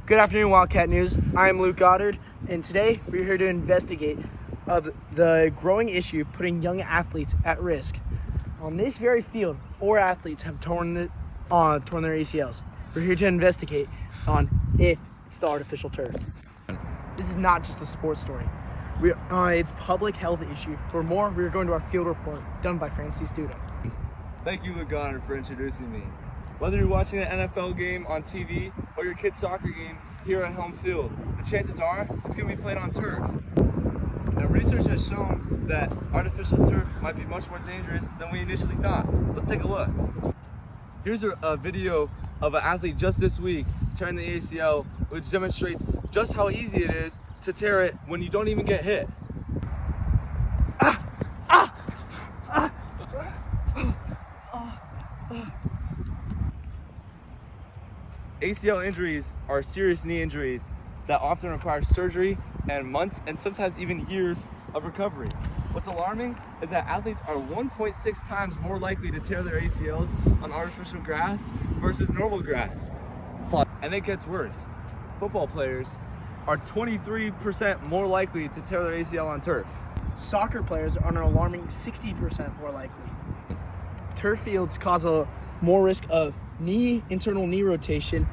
Good afternoon, Wildcat News. I'm Luke Goddard, and today we're here to investigate the growing issue putting young athletes at risk. On this very field, 4 athletes have torn their ACLs. We're here to investigate on if it's the artificial turf. This is not just a sports story. It's a public health issue. For more, we're going to our field report done by Francis Dudum. Thank you, Luke Goddard, for introducing me. Whether you're watching an NFL game on TV or your kid's soccer game here at home field, the chances are it's going to be played on turf. Now, research has shown that artificial turf might be much more dangerous than we initially thought. Let's take a look. Here's a video of an athlete just this week tearing the ACL, which demonstrates just how easy it is to tear it when you don't even get hit. ACL injuries are serious knee injuries that often require surgery and months and sometimes even years of recovery. What's alarming is that athletes are 1.6 times more likely to tear their ACLs on artificial grass versus normal grass. And it gets worse. Football players are 23% more likely to tear their ACL on turf. Soccer players are an alarming 60% more likely. Turf fields cause more risk of internal knee rotation,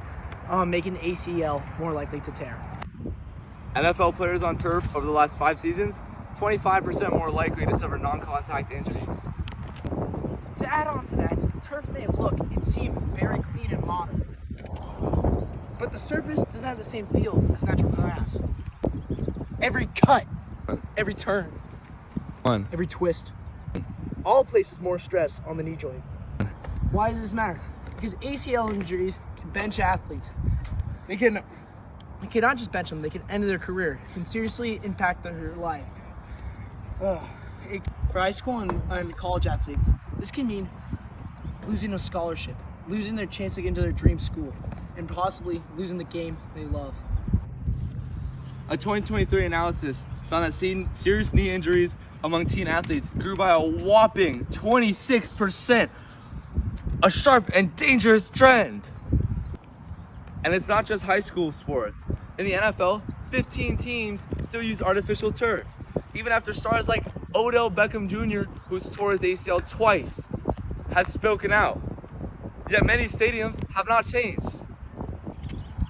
making the ACL more likely to tear. NFL players on turf over the last 5 seasons, 25% more likely to suffer non-contact injuries. To add on to that, turf may look and seem very clean and modern, but the surface doesn't have the same feel as natural grass. Every cut, every turn, every twist, all places more stress on the knee joint. Why does this matter? Because ACL injuries can bench athletes. They cannot just bench them, they can end their career. It can seriously impact their life. For high school and college athletes, this can mean losing a scholarship, losing their chance to get into their dream school, and possibly losing the game they love. A 2023 analysis found that serious knee injuries among teen athletes grew by a whopping 26%. A sharp and dangerous trend. And it's not just high school sports. In the NFL, 15 teams still use artificial turf, even after stars like Odell Beckham Jr., who's tore his ACL twice, has spoken out. Yet many stadiums have not changed.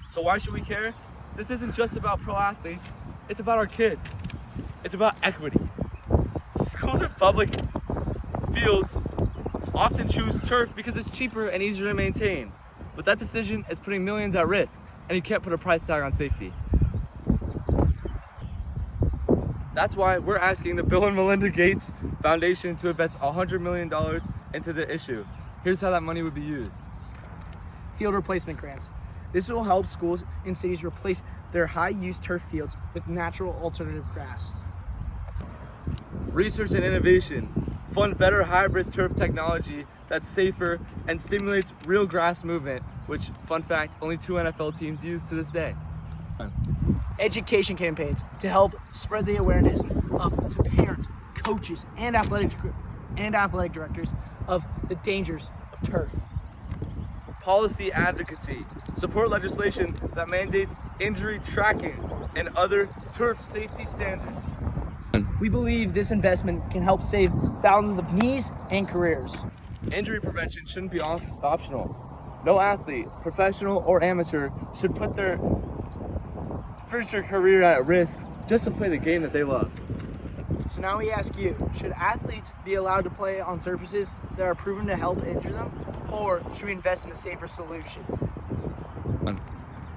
So why should we care? This isn't just about pro athletes, it's about our kids. It's about equity. Schools and public fields often choose turf because it's cheaper and easier to maintain. But that decision is putting millions at risk, and you can't put a price tag on safety. That's why we're asking the Bill and Melinda Gates Foundation to invest $100 million into the issue. Here's how that money would be used. Field replacement grants. This will help schools and cities replace their high-use turf fields with natural alternative grass. Research and innovation. Fund better hybrid turf technology that's safer and stimulates real grass movement, which, fun fact, only 2 NFL teams use to this day. Education campaigns to help spread the awareness to parents, coaches, and athletic directors of the dangers of turf. Policy advocacy. Support legislation that mandates injury tracking and other turf safety standards. We believe this investment can help save thousands of knees and careers. Injury prevention shouldn't be optional. No athlete, professional or amateur, should put their future career at risk just to play the game that they love. So now we ask you, should athletes be allowed to play on surfaces that are proven to help injure them, or should we invest in a safer solution?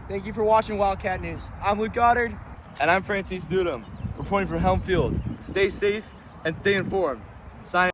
Thank you for watching Wildcat News. I'm Luke Goddard. And I'm Francis Dudum, reporting from Helm Field. Stay safe and stay informed. Sign